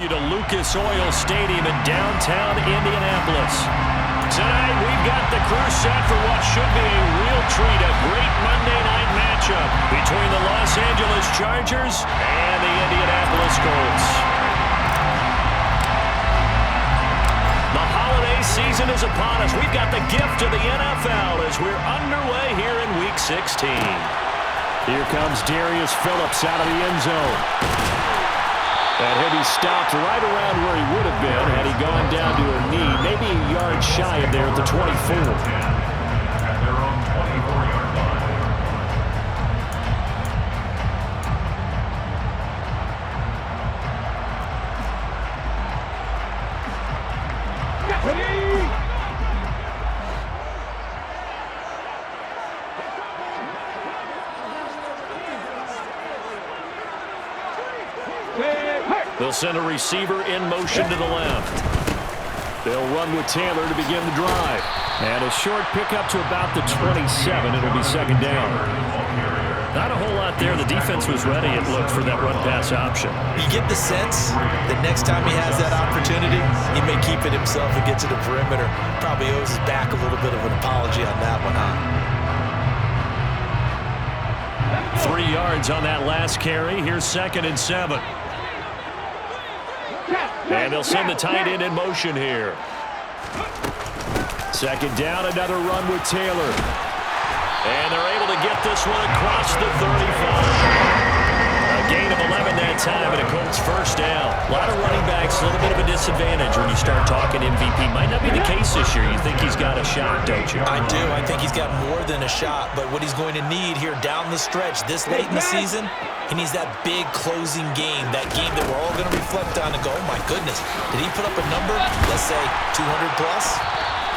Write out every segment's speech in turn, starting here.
To Lucas Oil Stadium in downtown Indianapolis. Tonight, we've got the crew set for what should be a real treat, a great Monday night matchup between the Los Angeles Chargers and the Indianapolis Colts. The holiday season is upon us. We've got the gift of the NFL as we're underway here in Week 16. Here comes Darius Phillips out of the end zone. And he'll be stopped right around where he would have been had he gone down to a knee, maybe a yard shy of there at the 24. At their own 24-yard line. They'll send a receiver in motion to the left. They'll run with Taylor to begin the drive. And a short pickup to about the 27. It'll be second down. Not a whole lot there. The defense was ready, it looked, for that run-pass option. You get the sense that next time he has that opportunity, he may keep it himself and get to the perimeter. Probably owes his back a little bit of an apology on that one, huh? 3 yards on that last carry. Here's 2nd and 7. And they'll send the tight end in motion here. Second down, another run with Taylor. And they're able to get this one across the 35. A gain of 11 that time, and a Colts first down. A lot of running backs, a little bit of a disadvantage when you start talking MVP. Might not be the case this year. You think he's got a shot, don't you? I do. I think he's got more than a shot. But what he's going to need here down the stretch this late in the season, he needs that big closing game, that game that we're all going to reflect on and go, oh, my goodness, did he put up a number, let's say 200 plus?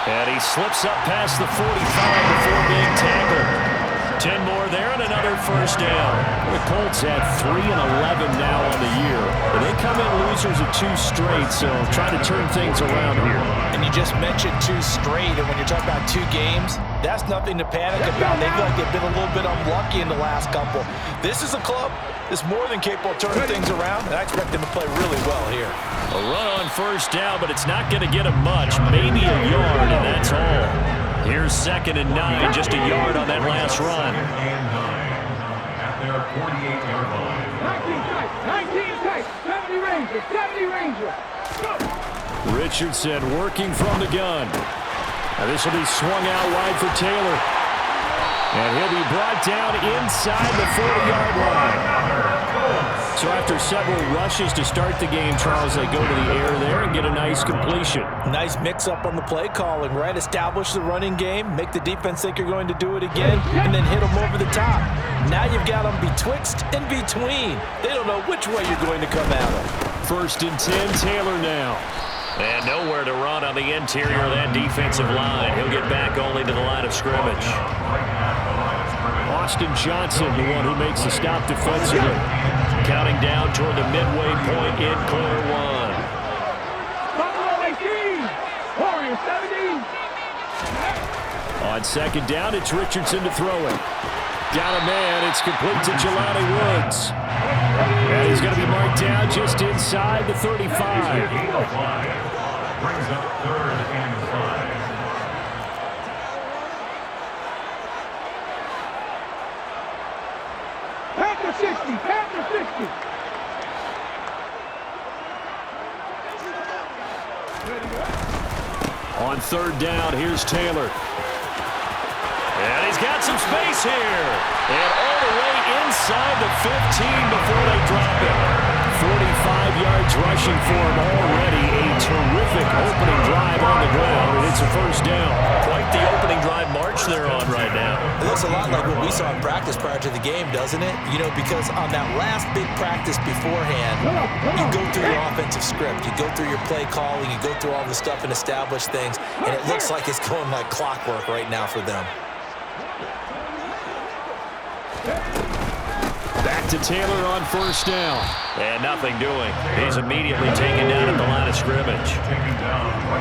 And he slips up past the 45 before being tackled. 10 more there and another first down. The Colts had 3 and 11 now on the year. And they come in losers of 2 straight, so trying to turn things around here. And you just mentioned 2 straight, and when you're talking about 2 games, that's nothing to panic about. They feel like they've been a little bit unlucky in the last couple. This is a club that's more than capable of turning things around, and I expect them to play really well here. A run on first down, but it's not going to get him much. Maybe a yard, and that's all. Here's 2nd and 9, just a yard on that last run. 2nd and 9 at their 48-yard line. 19 tight, 70 Ranger. Richardson working from the gun. Now this will be swung out wide for Taylor. And he'll be brought down inside the 40-yard line. So after several rushes to start the game, Charles, they go to the air there and get a nice completion. Nice mix-up on the play calling, right? Establish the running game, make the defense think you're going to do it again, and then hit them over the top. Now you've got them betwixt and between. They don't know which way you're going to come at them. 1st and 10, Taylor now. And nowhere to run on the interior of that defensive line. He'll get back only to the line of scrimmage. Austin Johnson, the one who makes the stop defensively. Counting down toward the midway point in quarter 1. On 2nd down, it's Richardson to throw it. Down a man, it's complete to Jelani Woods. And he's going to be marked down just inside the 35. Brings up 3rd and 5. Panther 60. On 3rd down, here's Taylor. And he's got some space here. And all the way inside the 15 before they drop it. 45 yards rushing for him already. A terrific opening drive on the ground, and it's a first down. Quite the opening drive march they're on right now. It looks a lot like what we saw in practice prior to the game, doesn't it? You know, because on that last big practice beforehand, you go through your offensive script, you go through your play calling, you go through all the stuff and establish things, and it looks like it's going like clockwork right now for them. Back to Taylor on first down. And nothing doing. He's immediately taken down at the line of scrimmage.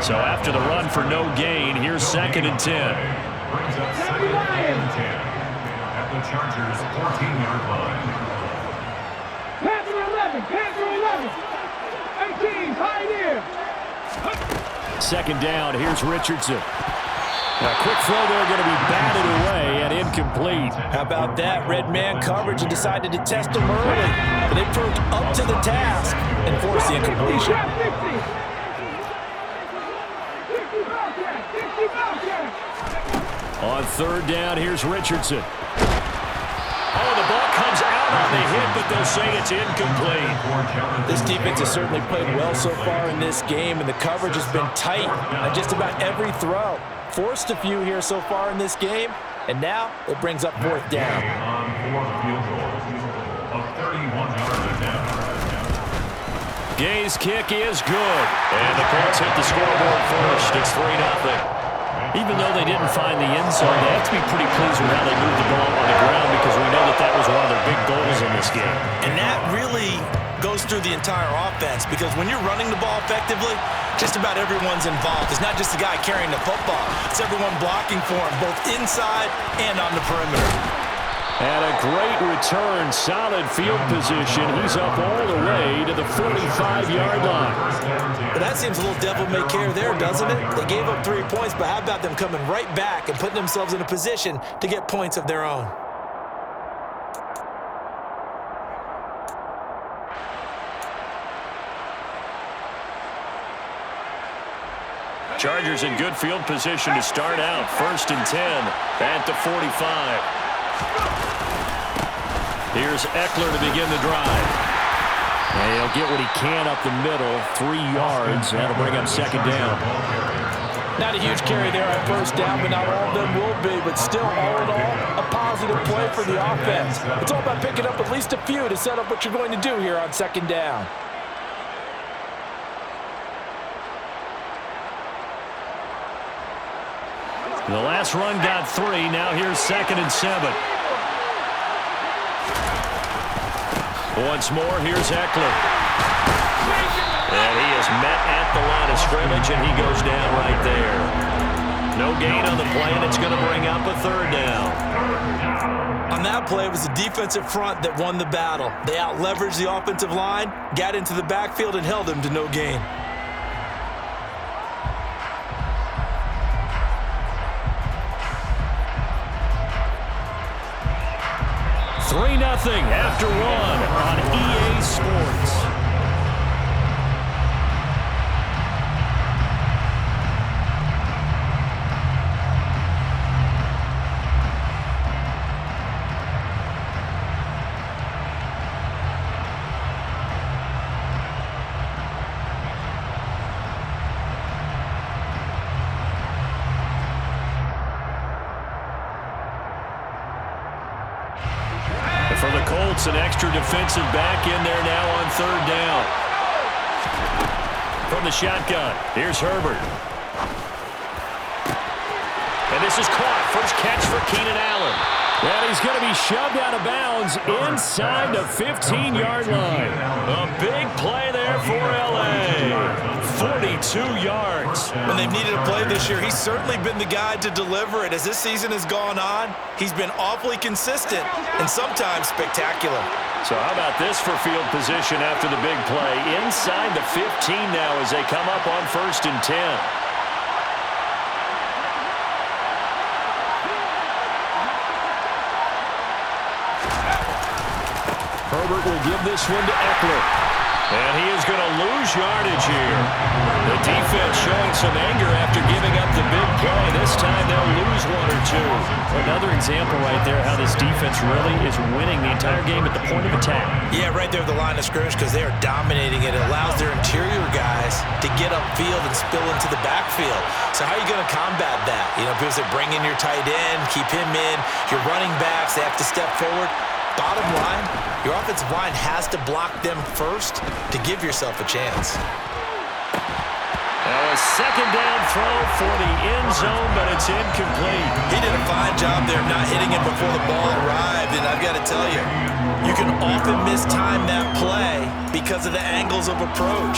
So after the run for no gain, here's 2nd and 10. Brings up 2nd and 10 at the Chargers' 14-yard line. Panther 11. Second down, here's Richardson. A quick throw there, going to be batted away and incomplete. How about that? Red man coverage and decided to test him early. But they proved up to the task and forced the incompletion. On third down, here's Richardson. Oh, the ball comes out on the hit, but they'll say it's incomplete. This defense has certainly played well so far in this game, and the coverage has been tight on just about every throw. Forced a few here so far in this game, and now it brings up fourth down. On fourth field goal of 31 yards. Gay's kick is good. And the Colts hit the scoreboard first. It's 3-0. Even though they didn't find the end zone, they have to be pretty pleased with how they moved the ball on the ground because we know that that was one of their big goals in this game. And that really goes through the entire offense because when you're running the ball effectively, just about everyone's involved. It's not just the guy carrying the football. It's everyone blocking for him, both inside and on the perimeter. And a great return, solid field position. He's up all the way to the 45-yard line. But that seems a little devil-may-care there, doesn't it? They gave up 3 points, but how about them coming right back and putting themselves in a position to get points of their own? Chargers in good field position to start out. 1st and 10 at the 45. Here's Eckler to begin the drive. And he'll get what he can up the middle, 3 yards. That'll bring up second down. Not a huge carry there on first down, but not all of them will be. But still, all in all, a positive play for the offense. It's all about picking up at least a few to set up what you're going to do here on second down. The last run got 3. Now here's 2nd and 7. Once more, here's Eckler. And he is met at the line of scrimmage, and he goes down right there. No gain on the play, and it's going to bring up a 3rd down. On that play, it was the defensive front that won the battle. They out-leveraged the offensive line, got into the backfield, and held him to no gain. 3-0 after 1 on EA Sports. For the Colts, an extra defensive back in there now on 3rd down. From the shotgun, here's Herbert. And this is caught. First catch for Keenan Allen. And he's going to be shoved out of bounds inside the 15-yard line. A big play there for L.A. 42 yards. When they've needed a play this year, he's certainly been the guy to deliver it. As this season has gone on, he's been awfully consistent and sometimes spectacular. So how about this for field position after the big play? Inside the 15 now as they come up on 1st and 10. Herbert will give this one to Eckler. And he is going to lose yardage here. The defense showing some anger after giving up the big play. This time they'll lose 1 or 2. Another example right there how this defense really is winning the entire game at the point of attack. Yeah, right there at the line of scrimmage because they are dominating it. It allows their interior guys to get upfield and spill into the backfield. So how are you going to combat that? You know, because they bring in your tight end, keep him in. Your running backs, they have to step forward. Bottom line, your offensive line has to block them first to give yourself a chance. Now a 2nd down throw for the end zone, but it's incomplete. He did a fine job there of not hitting him before the ball arrived, and I've got to tell you, you can often mistime that play because of the angles of approach.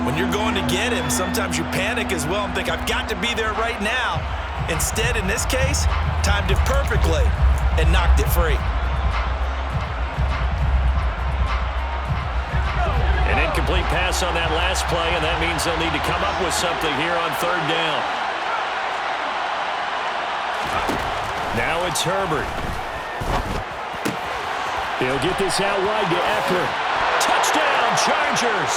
When you're going to get him, sometimes you panic as well and think, I've got to be there right now. Instead, in this case, timed it perfectly and knocked it free. Incomplete pass on that last play, and that means they'll need to come up with something here on third down. Now it's Herbert. He'll get this out wide to Eckler. Touchdown, Chargers!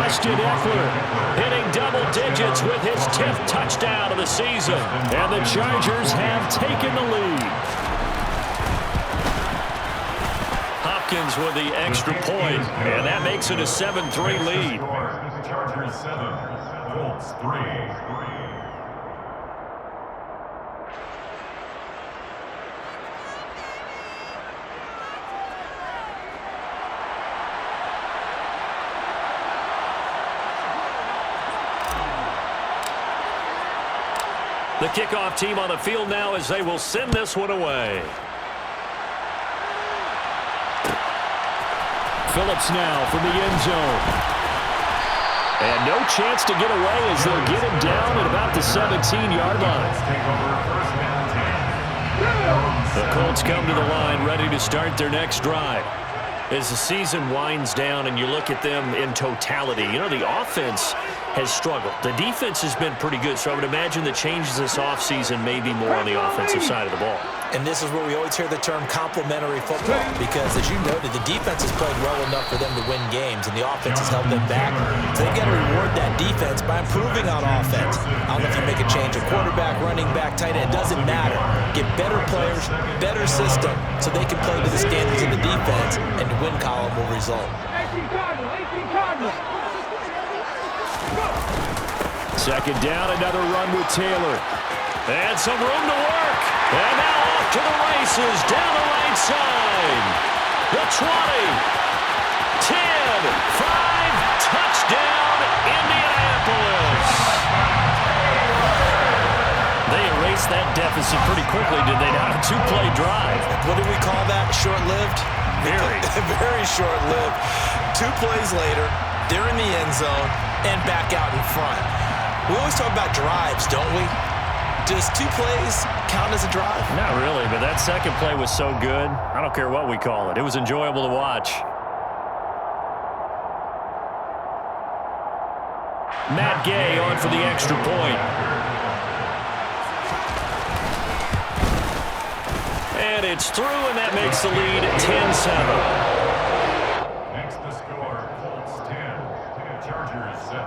Austin Eckler Hitting double digits with his 10th touchdown of the season. And the Chargers have taken the lead. Hopkins with the extra point, and that makes it a 7-3 lead. Chargers 7, Colts 3. The kickoff team on the field now as they will send this one away. Phillips now from the end zone. And no chance to get away as they'll get him down at about the 17-yard line. The Colts come to the line ready to start their next drive. As the season winds down and you look at them in totality, you know, the offense has struggled. The defense has been pretty good, so I would imagine the changes this offseason may be more on the offensive side of the ball. And this is where we always hear the term complementary football, because as you noted, the defense has played well enough for them to win games, and the offense has held them back. So they've got to reward that defense by improving on offense. I don't know if you make a change of quarterback, running back, tight end, it doesn't matter. Get better players, better system, so they can play to the standards of the defense, and the win column will result. 18 Cardinal. Second down, another run with Taylor. And some room to work. And now off to the races down the right side. The 20, 10, 5, touchdown, Indianapolis. They erased that deficit pretty quickly, did they not? A two-play drive. What do we call that? Short-lived? Very. Very short-lived. 2 plays later, they're in the end zone and back out in front. We always talk about drives, don't we? Does 2 plays count as a drive? Not really, but that second play was so good. I don't care what we call it. It was enjoyable to watch. Matt Gay on for the extra point. And it's through, and that makes the lead 10-7. Next the score, Colts 10, Chargers 7.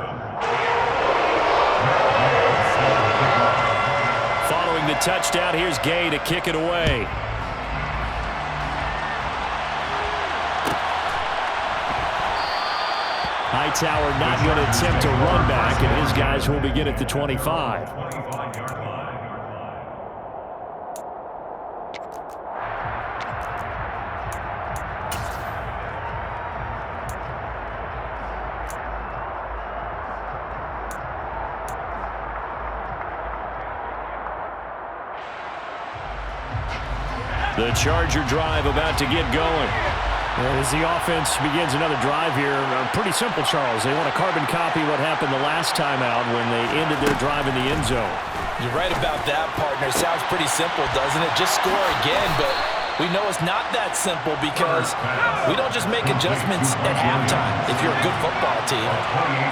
Following the touchdown, here's Gay to kick it away. Hightower not going to attempt to run back, and his guys will begin at the 25. 25-yard line. The Charger drive about to get going. As the offense begins another drive here, pretty simple, Charles. They want to carbon copy what happened the last time out when they ended their drive in the end zone. You're right about that, partner. Sounds pretty simple, doesn't it? Just score again, but we know it's not that simple because we don't just make adjustments at halftime. If you're a good football team,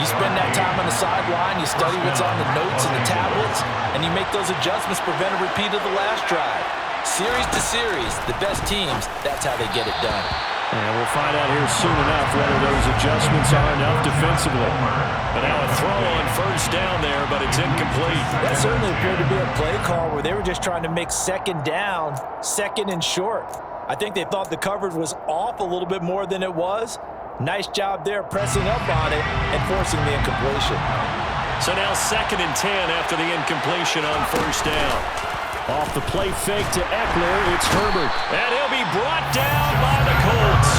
you spend that time on the sideline, you study what's on the notes and the tablets, and you make those adjustments, prevent a repeat of the last drive. Series to series, the best teams, that's how they get it done. And we'll find out here soon enough whether those adjustments are enough defensively. But now a throw on first down there, but it's incomplete. That certainly appeared to be a play call where they were just trying to make second down, second and short. I think they thought the coverage was off a little bit more than it was. Nice job there pressing up on it and forcing the incompletion. So now 2nd and 10 after the incompletion on first down. Off the play fake to Eckler, it's Herbert. And he'll be brought down by the Colts.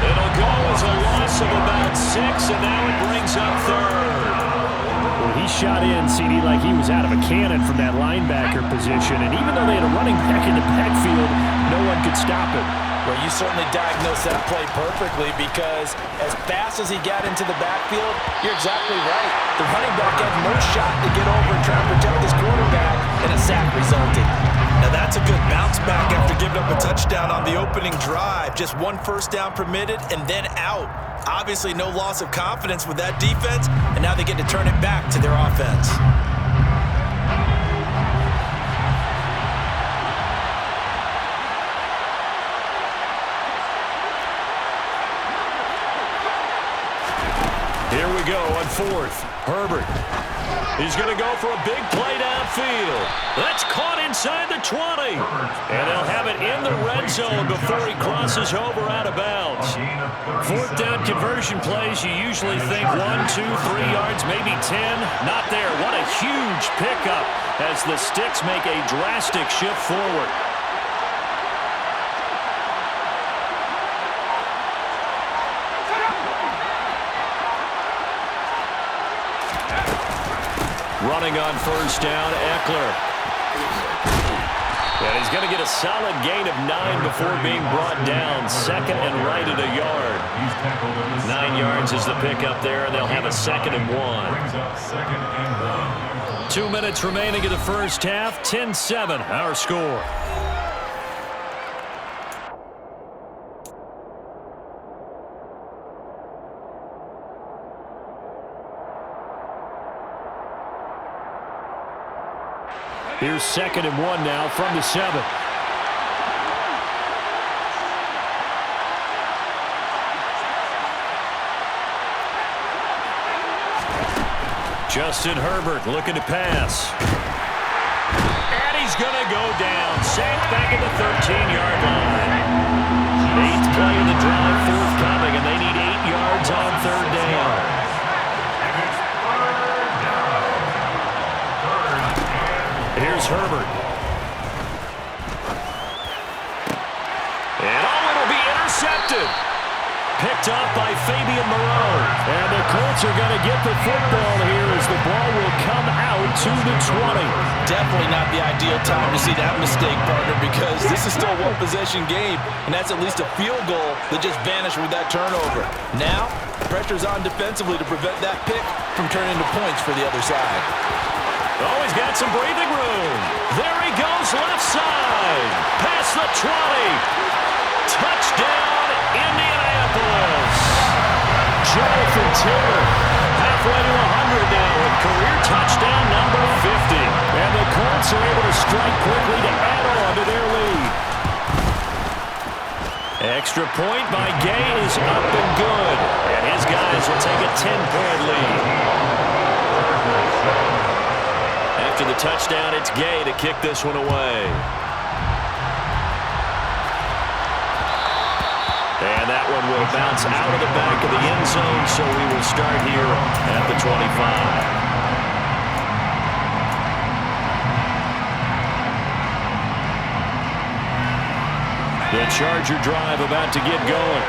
It'll go as a loss of about 6, and now it brings up 3rd. Well, he shot in, CD, like he was out of a cannon from that linebacker position, and even though they had a running back in the backfield, no one could stop him. Well, you certainly diagnosed that play perfectly because as fast as he got into the backfield, you're exactly right. The running back had no shot to get over and try to protect his quarterback, and a sack resulted. Now, that's a good bounce back after giving up a touchdown on the opening drive. Just one first down permitted and then out. Obviously, no loss of confidence with that defense, and now they get to turn it back to their offense. Here we go on fourth. Herbert. He's going to go for a big play downfield. That's caught inside the 20. And they'll have it in the red zone before he crosses over out of bounds. Fourth down conversion plays, you usually think 1, 2, 3 yards, maybe 10. Not there. What a huge pickup as the Sticks make a drastic shift forward. Running on first down, Eckler. And he's going to get a solid gain of 9 before being brought down. Second and right at a yard. 9 yards is the pickup there, and they'll have a 2nd and 1. 2 minutes remaining in the first half. 10-7, our score. Here's 2nd and 1 now from the 7. Justin Herbert looking to pass. And he's going to go down. Sacked back at the 13-yard line. 8th play of the drive forthcoming, and they need 8 yards on third down. Here's Herbert. And it'll be intercepted. Picked up by Fabian Moreau. And the Colts are going to get the football here as the ball will come out to the 20. Definitely not the ideal time to see that mistake, partner, because this is still a one-possession game, and that's at least a field goal that just vanished with that turnover. Now, pressure's on defensively to prevent that pick from turning into points for the other side. Oh, he's got some breathing room. There he goes, left side. Past the 20. Touchdown, Indianapolis. Jonathan Taylor, halfway to 100 now with career touchdown number 50. And the Colts are able to strike quickly to add on to their lead. Extra point by Gay is up and good. And his guys will take a 10-point lead. After the touchdown, it's Gay to kick this one away. And that one will bounce out of the back of the end zone, so we will start here at the 25. The Charger drive about to get going.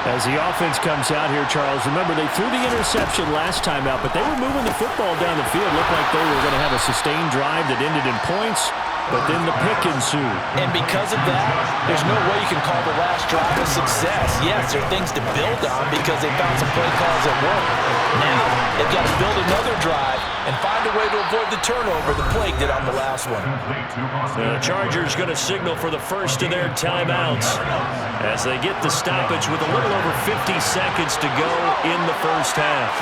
As the offense comes out here, Charles, remember they threw the interception last time out, but they were moving the football down the field. Looked like they were going to have a sustained drive that ended in points, but then the pick ensued. And because of that, there's no way you can call the last drive a success. Yes, there are things to build on because they found some play calls that work. Now, they've got to build another drive and find a way to avoid the turnover the Plague did on the last one. The Chargers going to signal for the first of their timeouts as they get the stoppage with a little over 50 seconds to go in the first half.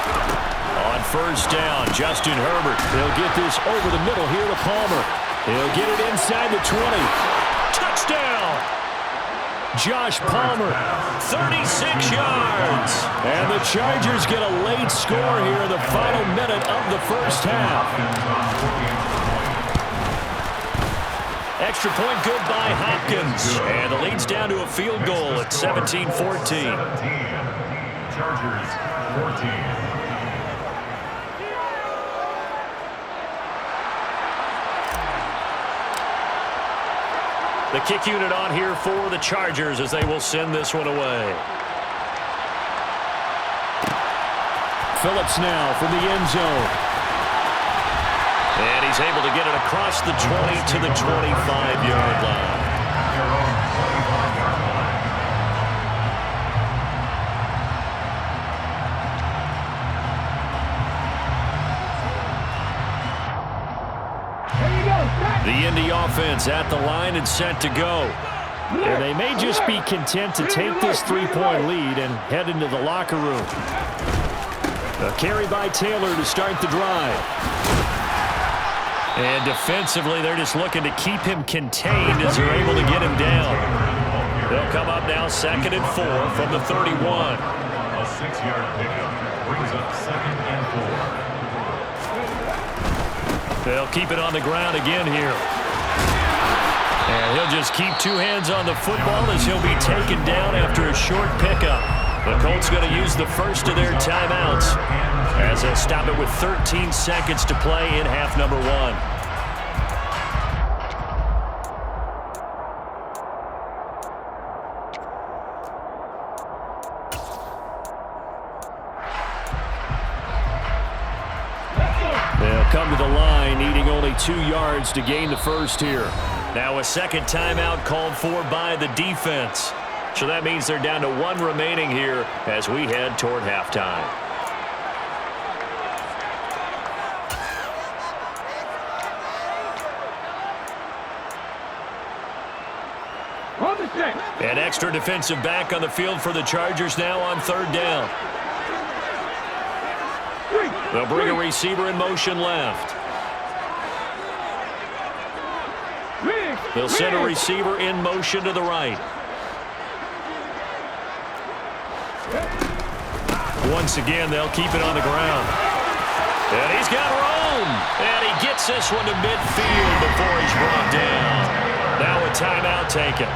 On first down, Justin Herbert. He'll get this over the middle here to Palmer. He'll get it inside the 20. Touchdown! Josh Palmer, 36 yards. And the Chargers get a late score here in the final minute of the first half. Extra point good by Hopkins. And the lead's down to a field goal at 17-14. Chargers 14. The kick unit on here for the Chargers as they will send this one away. Phillips now from the end zone. And he's able to get it across the 20 to the 25-yard line. The Indy offense at the line and set to go. And they may just be content to take this 3-point lead and head into the locker room. A carry by Taylor to start the drive. And defensively, they're just looking to keep him contained as they're able to get him down. They'll come up now 2nd and 4 from the 31. A 6-yard pickup brings up 2nd and 4. They'll keep it on the ground again here. And he'll just keep 2 hands on the football as he'll be taken down after a short pickup. The Colts going to use the first of their timeouts as they'll stop it with 13 seconds to play in half number 1. They'll come to the line, needing only 2 yards to gain the first here. Now a second timeout called for by the defense. So that means they're down to 1 remaining here as we head toward halftime. An extra defensive back on the field for the Chargers now on 3rd down. They'll bring a receiver in motion left. They'll send a receiver in motion to the right. Once again, they'll keep it on the ground. And he's got room. And he gets this one to midfield before he's brought down. Now a timeout taken.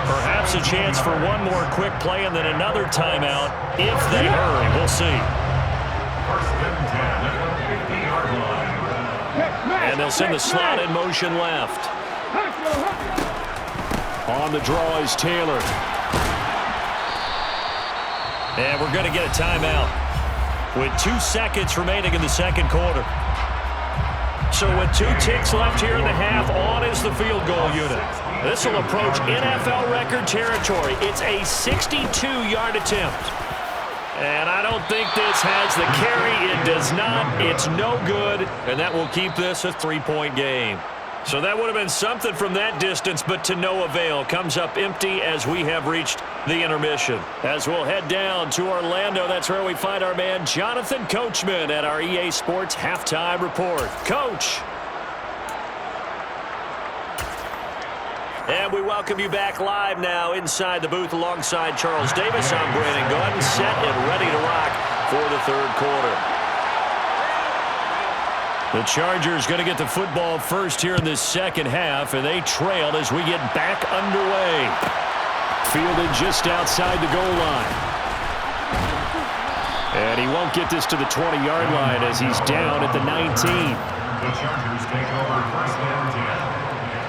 Perhaps a chance for one more quick play and then another timeout if they hurry. We'll see. 1st and 10 at the 50-yard line. And they'll send the slot in motion left. On the draw is Taylor. And we're going to get a timeout with 2 seconds remaining in the 2nd quarter. So with 2 ticks left here in the half, on is the field goal unit. This will approach NFL record territory. It's a 62-yard attempt. And I don't think this has the carry. It does not. It's no good. And that will keep this a 3-point game. So that would have been something from that distance, but to no avail. Comes up empty as we have reached the intermission. As we'll head down to Orlando, that's where we find our man Jonathan Coachman at our EA Sports Halftime Report. Coach. And we welcome you back live now inside the booth alongside Charles Davis. I'm Brandon Gaudin, set and ready to rock for the 3rd quarter. The Chargers going to get the football first here in this 2nd half, and they trail as we get back underway. Fielded just outside the goal line. And he won't get this to the 20-yard line as he's down at the 19. The Chargers take over 1st and 10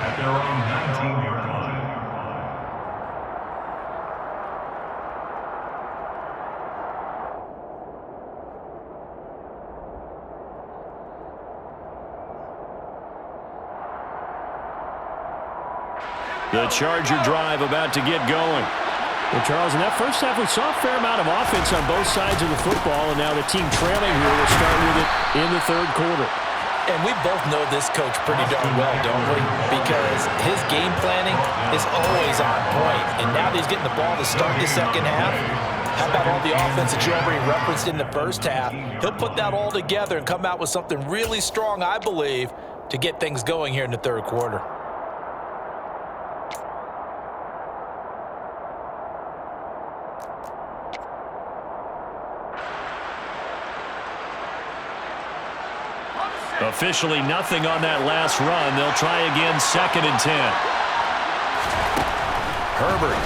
at their own 19-yard line. The Charger drive about to get going. Well, Charles, in that first half, we saw a fair amount of offense on both sides of the football, and now the team trailing here will start with it in the 3rd quarter. And we both know this coach pretty darn well, don't we? Because his game planning is always on point. And now that he's getting the ball to start the 2nd half, how about all the offense that you already referenced in the 1st half? He'll put that all together and come out with something really strong, I believe, to get things going here in the 3rd quarter. Officially nothing on that last run. They'll try again 2nd and 10. Herbert.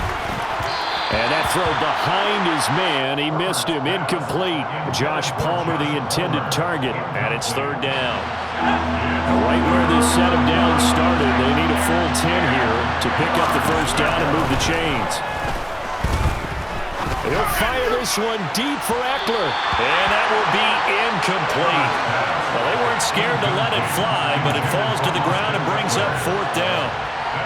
And that throw behind his man. He missed him. Incomplete. Josh Palmer, the intended target. And it's 3rd down. Right where this set of downs started, they need a full 10 here to pick up the 1st down and move the chains. He'll fire this one deep for Eckler. And that will be incomplete. Well, they weren't scared to let it fly, but it falls to the ground and brings up 4th down.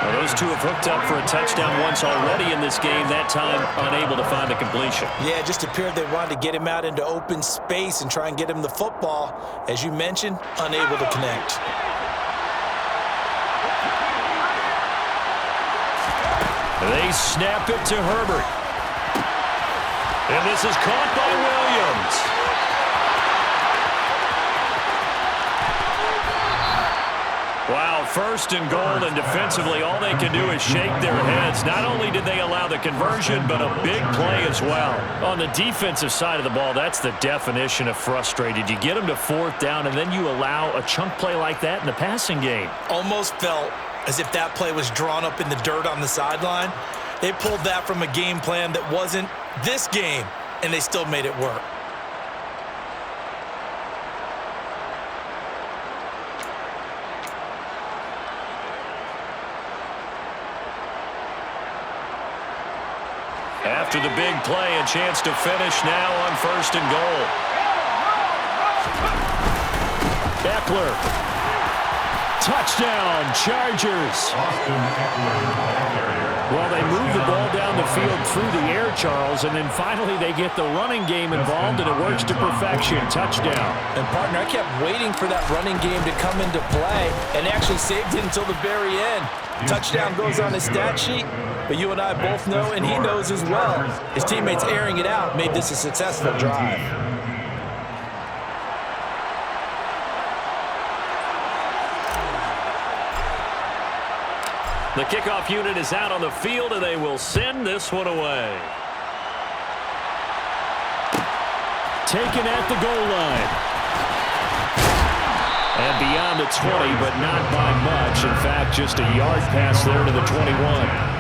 Well, those two have hooked up for a touchdown once already in this game, that time unable to find the completion. Yeah, it just appeared they wanted to get him out into open space and try and get him the football. As you mentioned, unable to connect. They snap it to Herbert. And this is caught by Williams. Wow, first and goal, and defensively all they can do is shake their heads. Not only did they allow the conversion, but a big play as well. On the defensive side of the ball, that's the definition of frustrated. You get them to fourth down, and then you allow a chunk play like that in the passing game. Almost felt as if that play was drawn up in the dirt on the sideline. They pulled that from a game plan that wasn't this game, and they still made it work. After the big play, a chance to finish now on first and goal. Eckler. Touchdown, Chargers. Well, they move the ball down the field through the air, Charles, and then finally they get the running game involved, and it works to perfection. Touchdown. And, partner, I kept waiting for that running game to come into play and actually saved it until the very end. Touchdown goes on his stat sheet, but you and I both know, and he knows as well, his teammates airing it out made this a successful drive. The kickoff unit is out on the field, and they will send this one away. Taken at the goal line. And beyond the 20, but not by much. In fact, just a yard pass there to the 21.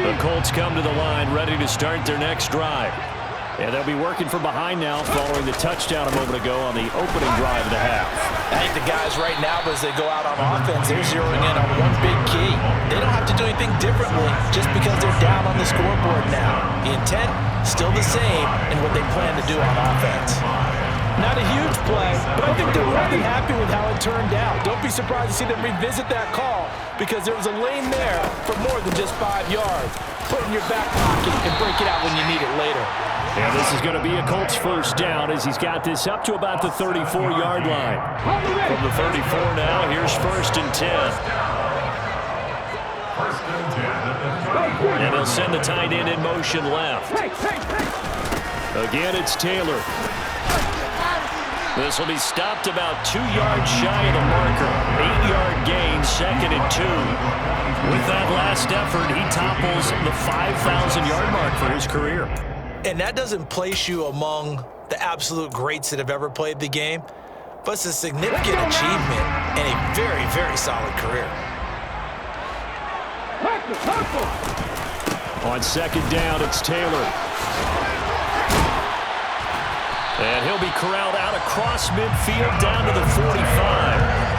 The Colts come to the line, ready to start their next drive. And they'll be working from behind now following the touchdown a moment ago on the opening drive of the half. I think the guys right now, as they go out on offense, they're zeroing in on one big key. They don't have to do anything differently just because they're down on the scoreboard now. The intent, still the same in what they plan to do on offense. Not a huge play, but I think they're more than happy with how it turned out. Don't be surprised to see them revisit that call because there was a lane there for more than just 5 yards. Put it in your back pocket and break it out when you need it later. And this is going to be a Colts first down as he's got this up to about the 34-yard line. From the 34 now, here's first and 10. And he'll send the tight end in motion left. Again, it's Taylor. This will be stopped about 2 yards shy of the marker. 8-yard gain, second and 2. With that last effort, he topples the 5,000-yard mark for his career. And that doesn't place you among the absolute greats that have ever played the game, but it's a significant achievement and a very, very solid career. On second down, it's Taylor. And he'll be corralled out across midfield down to the 45.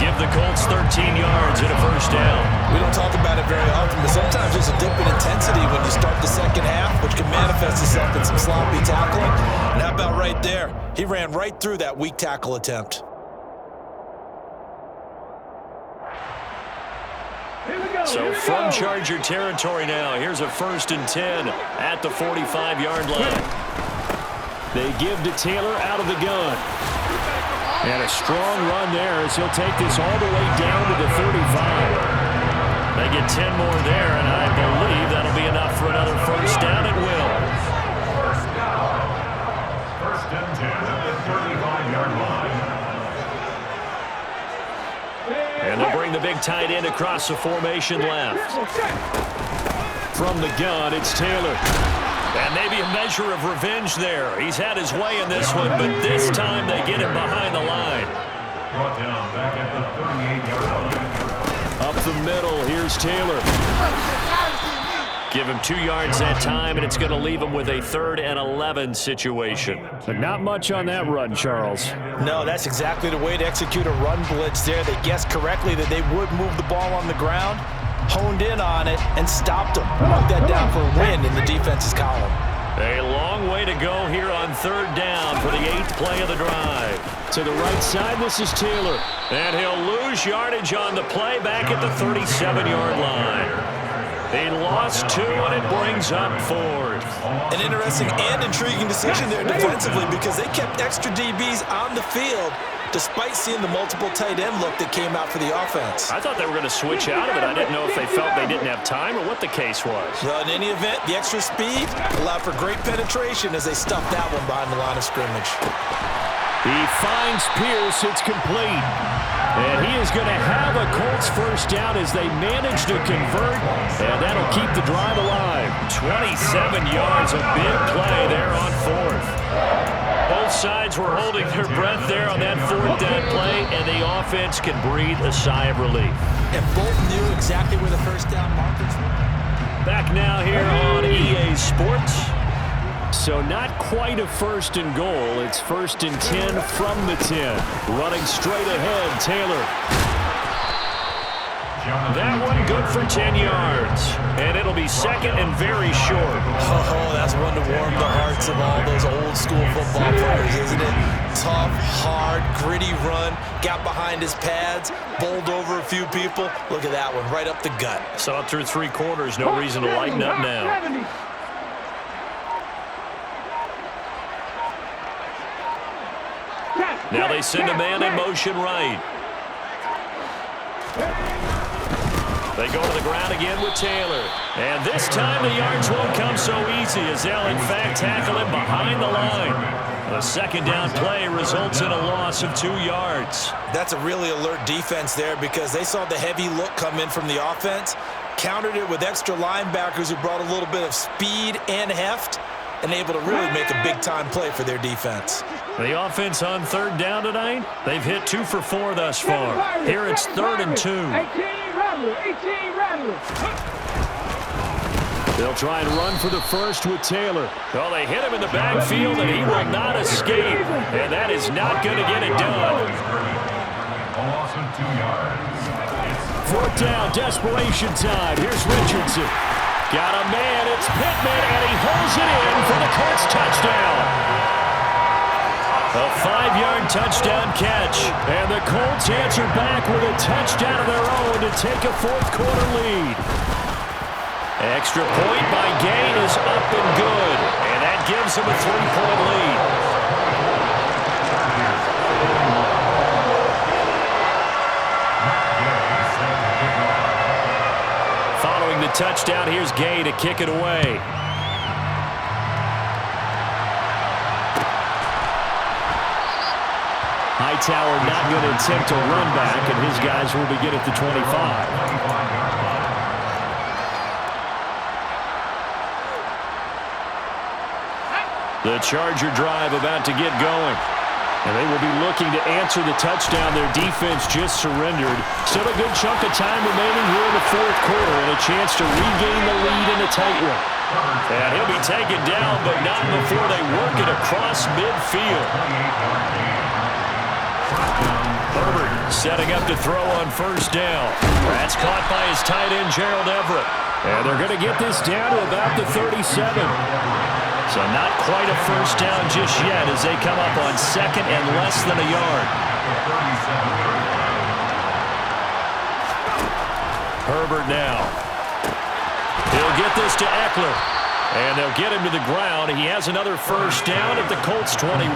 Give the Colts 13 yards and a first down. We don't talk about it very often, but sometimes there's a dip in intensity when you start the second half, which can manifest itself in some sloppy tackling. And how about right there? He ran right through that weak tackle attempt. So from Charger territory now, here's a first and 10 at the 45-yard line. They give to Taylor out of the gun. And a strong run there as he'll take this all the way down to the 35. They get 10 more there, and I believe that'll be enough for another first down. It will. First and 10 at the 35-yard line. And they'll bring the big tight end across the formation left. From the gun, it's Taylor. And maybe a measure of revenge there. He's had his way in this one, but this time they get him behind the line. Brought down back at the 38-yard line. Up the middle, here's Taylor. Give him 2 yards that time, and it's going to leave him with a 3rd and 11 situation. But not much on that run, Charles. No, that's exactly the way to execute a run blitz there. They guessed correctly that they would move the ball on the ground, honed in on it, and stopped them. Mark that down for a win in the defense's column. A long way to go here on 3rd down for the 8th play of the drive. To the right side, this is Taylor. And he'll lose yardage on the play back at the 37-yard line. They lost 2, and it brings up 4th. An interesting and intriguing decision there defensively because they kept extra DBs on the field despite seeing the multiple tight end look that came out for the offense. I thought they were going to switch out of it. I didn't know if they felt they didn't have time or what the case was. Well, in any event, the extra speed allowed for great penetration as they stuffed that one behind the line of scrimmage. He finds Pierce. It's complete. And he is going to have a Colts first down as they manage to convert, and that'll keep the drive alive. 27 yards, a big play there on 4th. Both sides were holding their breath there on that 4th down play, and the offense can breathe a sigh of relief. And both knew exactly where the first down markers were. Back now here on EA Sports. So not quite a 1st and goal. It's 1st and 10 from the 10. Running straight ahead, Taylor. That one good for 10 yards. And it'll be 2nd and very short. Oh, that's one to warm the hearts of all those old school football players, isn't it? Tough, hard, gritty run. Got behind his pads, bowled over a few people. Look at that one, right up the gut. Saw it through 3 quarters. No reason to lighten up now. Now they send a man in motion right. They go to the ground again with Taylor. And this time the yards won't come so easy as they'll in fact tackle him behind the line. The 2nd down play results in a loss of 2 yards. That's a really alert defense there because they saw the heavy look come in from the offense, countered it with extra linebackers who brought a little bit of speed and heft, and able to really make a big-time play for their defense. The offense on 3rd down tonight, they've hit 2 for 4 thus far. Here it's 3rd and 2. 18 Rattler. They'll try and run for the first with Taylor. Well, they hit him in the backfield, and he will not escape. And that is not going to get it done. A loss of 2 yards. 4th down, desperation time. Here's Richardson. Got a man, it's Pittman, and he holds it in for the Colts touchdown. A 5-yard touchdown catch. And the Colts answer back with a touchdown of their own to take a 4th quarter lead. Extra point by Gay is up and good. And that gives them a 3-point lead. Following the touchdown, here's Gay to kick it away. Hightower not going to attempt to run back, and his guys will begin at the 25. The Charger drive about to get going. And they will be looking to answer the touchdown their defense just surrendered. Still a good chunk of time remaining here in the 4th quarter and a chance to regain the lead in a tight one. And he'll be taken down, but not before they work it across midfield. Herbert setting up to throw on 1st down. That's caught by his tight end, Gerald Everett. And they're going to get this down to about the 37. So not quite a first down just yet as they come up on 2nd and less than a yard. Herbert now. He'll get this to Eckler. And they'll get him to the ground. He has another first down at the Colts 21. A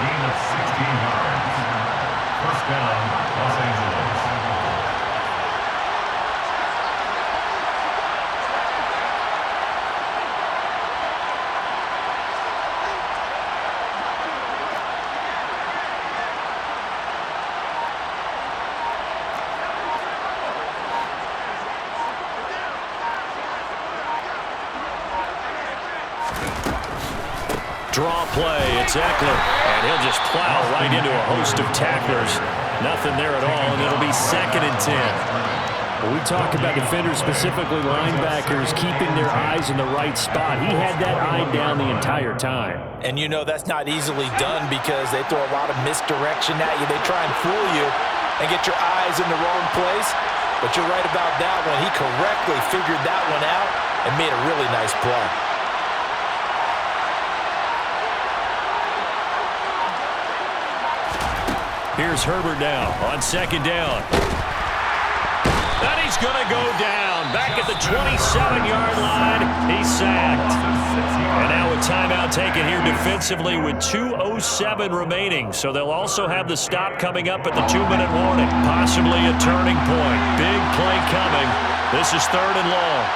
gain of 16 yards. First down, Los Angeles. Draw play, it's Eckler, and he'll just plow right into a host of tacklers. Nothing there at all, and it'll be 2nd and 10. When we talk about defenders, specifically linebackers, keeping their eyes in the right spot, he had that eye down the entire time. And you know that's not easily done because they throw a lot of misdirection at you. They try and fool you and get your eyes in the wrong place. But you're right about that one. He correctly figured that one out and made a really nice play. Here's Herbert now on 2nd down. And he's going to go down. Back at the 27-yard line, he's sacked. And now a timeout taken here defensively with 2:07 remaining. So they'll also have the stop coming up at the 2-minute warning. Possibly a turning point. Big play coming. This is 3rd and long.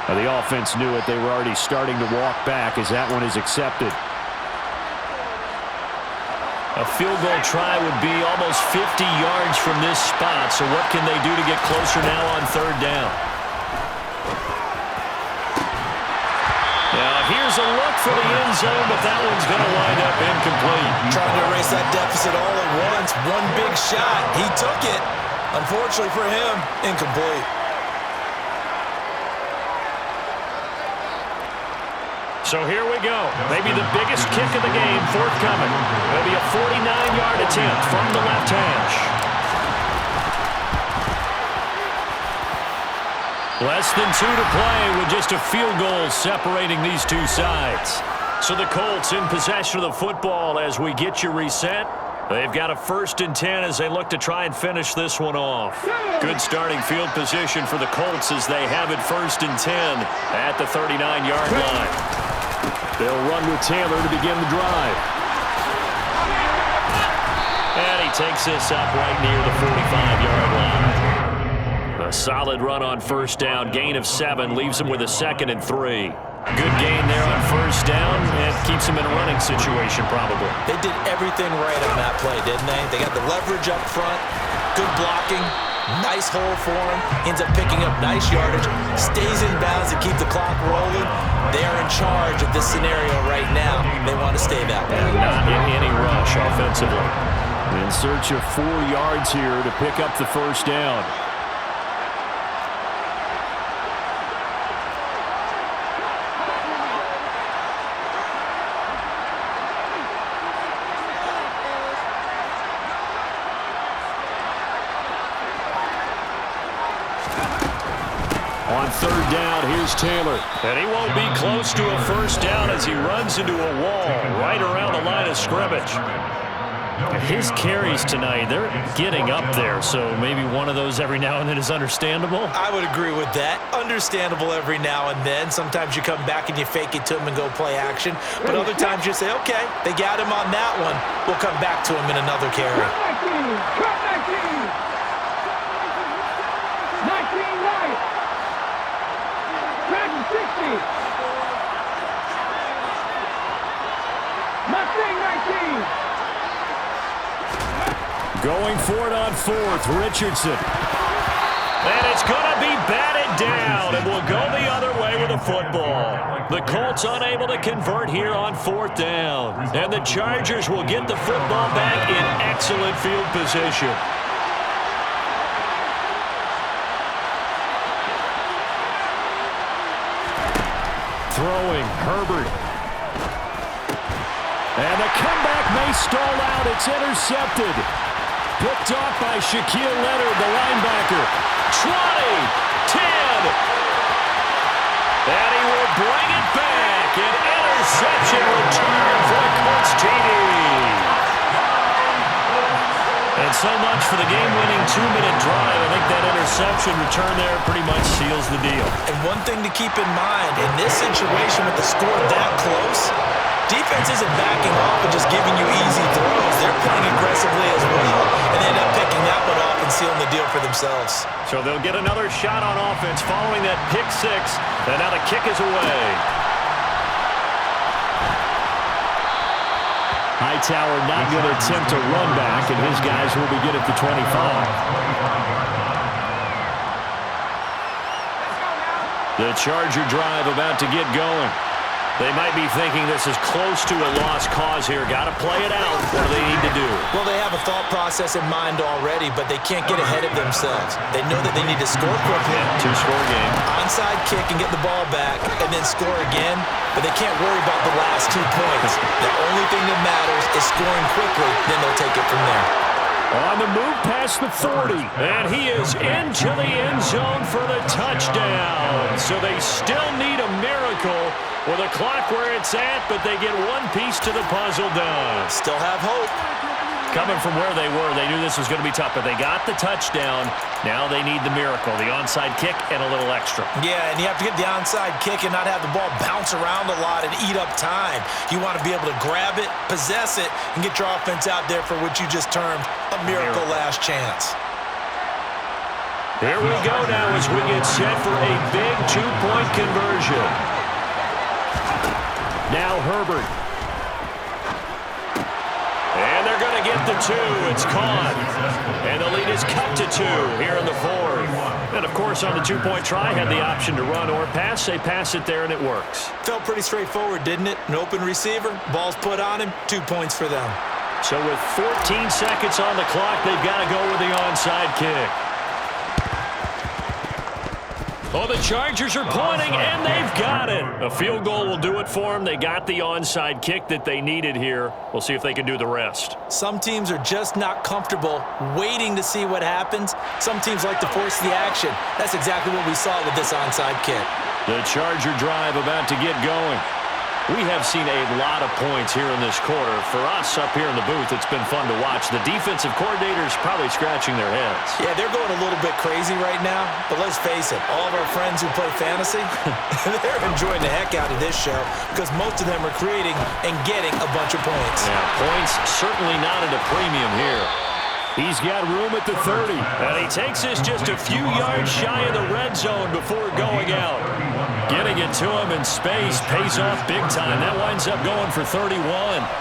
The offense knew it. They were already starting to walk back as that one is accepted. A field goal try would be almost 50 yards from this spot. So what can they do to get closer now on 3rd down? Now here's a look for the end zone, but that one's going to wind up incomplete. Trying to erase that deficit all at once. One big shot. He took it. Unfortunately for him, incomplete. So here we go. Maybe the biggest kick of the game forthcoming. It'll be a 49-yard attempt from the left hash. Less than 2 to play with just a field goal separating these two sides. So the Colts in possession of the football as we get you reset. They've got a 1st and 10 as they look to try and finish this one off. Good starting field position for the Colts as they have it 1st and 10 at the 39-yard line. They'll run with Taylor to begin the drive. And he takes this up right near the 45-yard line. A solid run on 1st down. Gain of 7 leaves him with a 2nd and 3. Good gain there on 1st down. And keeps him in a running situation probably. They did everything right on that play, didn't they? They got the leverage up front. Good blocking. Nice hole for him. Ends up picking up nice yardage. Stays in bounds to keep the clock rolling. They're in charge of this scenario right now. They want to stay that way. Not in any rush offensively. In search of 4 yards here to pick up the 1st down. On 3rd down, here's Taylor. And he won't be close to a 1st down as he runs into a wall right around the line of scrimmage. His carries tonight, they're getting up there, so maybe one of those every now and then is understandable. I would agree with that. Understandable every now and then. Sometimes you come back and you fake it to him and go play action. But other times you say, okay, they got him on that one. We'll come back to him in another carry. Cut 19. 19 right. Track 60. Mustang 19. Going for it on 4th, Richardson. And it's going to be batted down, and we'll go the other way with the football. The Colts unable to convert here on 4th down. And the Chargers will get the football back in excellent field position. Throwing, Herbert. And the comeback may stall out. It's intercepted. Picked off by Shaquille Leonard, the linebacker. 20, 10. And he will bring it back. An interception return for the Colts TD. And so much for the game-winning 2-minute drive. I think that interception return there pretty much seals the deal. And one thing to keep in mind, in this situation with the score that close, defense isn't backing off and just giving you easy throws. They're playing aggressively as well, and they end up picking that one off and sealing the deal for themselves. So they'll get another shot on offense following that pick 6, and now the kick is away. Hightower not going to attempt a run back, and his guys will begin at the 25. The Charger drive about to get going. They might be thinking this is close to a lost cause here. Got to play it out. What do they need to do? Well, they have a thought process in mind already, but they can't get ahead of themselves. They know that they need to score quickly. Two-score game. Onside kick and get the ball back, and then score again, but they can't worry about the last 2 points. The only thing that matters is scoring quickly, then they'll take it from there. On the move past the 40. And he is into the end zone for the touchdown. So they still need a miracle with a clock where it's at, but they get one piece to the puzzle done. Still have hope. Coming from where they were, they knew this was going to be tough, but they got the touchdown. Now they need the miracle, the onside kick and a little extra. Yeah, and you have to get the onside kick and not have the ball bounce around a lot and eat up time. You want to be able to grab it, possess it, and get your offense out there for what you just termed a miracle last chance. Here we go now as we get set for a big 2-point conversion. Now Herbert. And they're going to get the 2. It's caught. And the lead is cut to 2 here in the 4th. And, of course, on the 2-point try, had the option to run or pass. They pass it there, and it works. Felt pretty straightforward, didn't it? An open receiver, ball's put on him, 2 points for them. So with 14 seconds on the clock, they've got to go with the onside kick. Oh, the Chargers are pointing, and they've got it. A field goal will do it for them. They got the onside kick that they needed here. We'll see if they can do the rest. Some teams are just not comfortable waiting to see what happens. Some teams like to force the action. That's exactly what we saw with this onside kick. The Charger drive about to get going. We have seen a lot of points here in this quarter. For us up here in the booth, it's been fun to watch. The defensive coordinators probably scratching their heads. Yeah, they're going a little bit crazy right now, but let's face it, all of our friends who play fantasy, they're enjoying the heck out of this show because most of them are creating and getting a bunch of points. Yeah, points certainly not at a premium here. He's got room at the 30. And he takes this just a few yards shy of the red zone before going out. Getting it to him in space pays off big time. That winds up going for 31.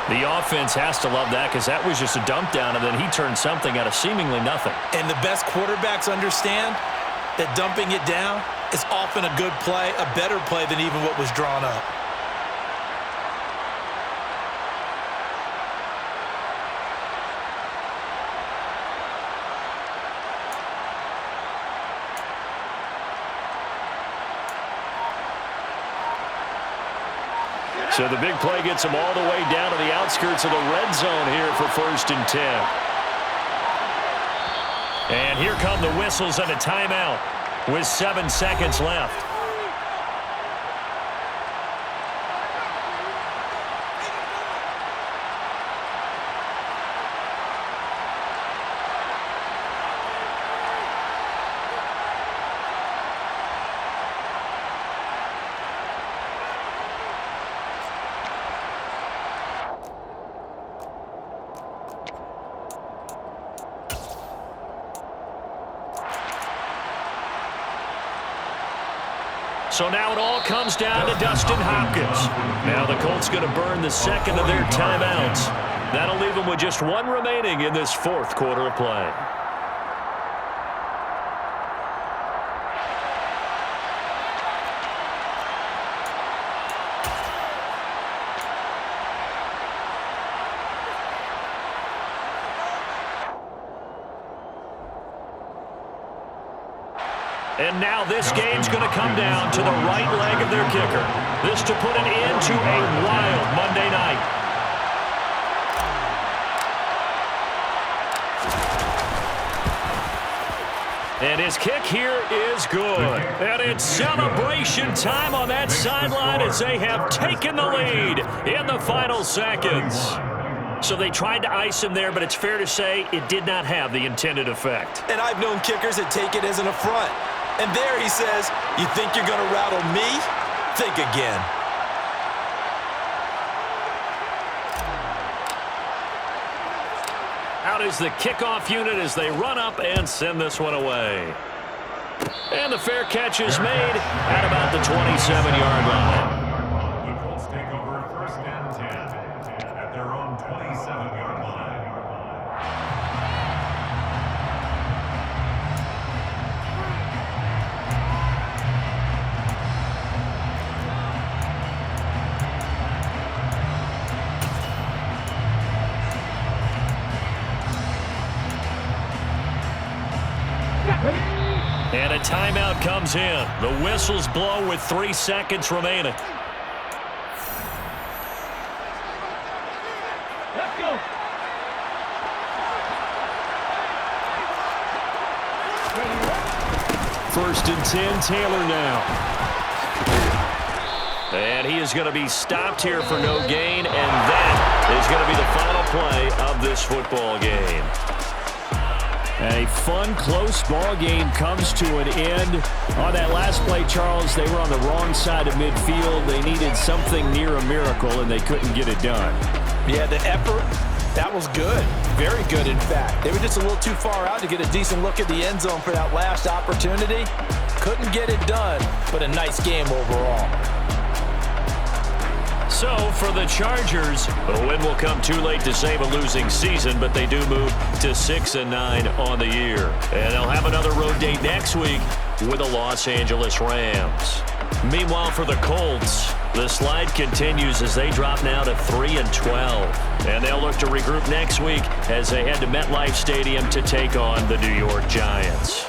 The offense has to love that because that was just a dump down, and then he turned something out of seemingly nothing. And the best quarterbacks understand that dumping it down is often a good play, a better play than even what was drawn up. So the big play gets them all the way down to the outskirts of the red zone here for 1st and 10. And here come the whistles and a timeout with 7 seconds left. So now it all comes down to Dustin Hopkins. Now the Colts going to burn the second of their timeouts. That'll leave them with just 1 remaining in this 4th quarter of play. And now this game's going to come down to the right leg of their kicker. This to put an end to a wild Monday night. And his kick here is good. And it's celebration time on that sideline as they have taken the lead in the final seconds. So they tried to ice him there, but it's fair to say it did not have the intended effect. And I've known kickers that take it as an affront. And there he says, you think you're going to rattle me? Think again. Out is the kickoff unit as they run up and send this one away. And the fair catch is made at about the 27-yard line. The Colts take over 1st and 10 at their own 27-yard line. And a timeout comes in. The whistles blow with 3 seconds remaining. Let's go. First and 10, Taylor now. And he is going to be stopped here for no gain, and that is going to be the final play of this football game. A fun, close ball game comes to an end. On that last play, Charles, they were on the wrong side of midfield. They needed something near a miracle, and they couldn't get it done. Yeah, the effort, that was good. Very good, in fact. They were just a little too far out to get a decent look at the end zone for that last opportunity. Couldn't get it done, but a nice game overall. So, for the Chargers, a win will come too late to save a losing season, but they do move to 6-9 on the year. And they'll have another road date next week with the Los Angeles Rams. Meanwhile, for the Colts, the slide continues as they drop now to 3-12. And they'll look to regroup next week as they head to MetLife Stadium to take on the New York Giants.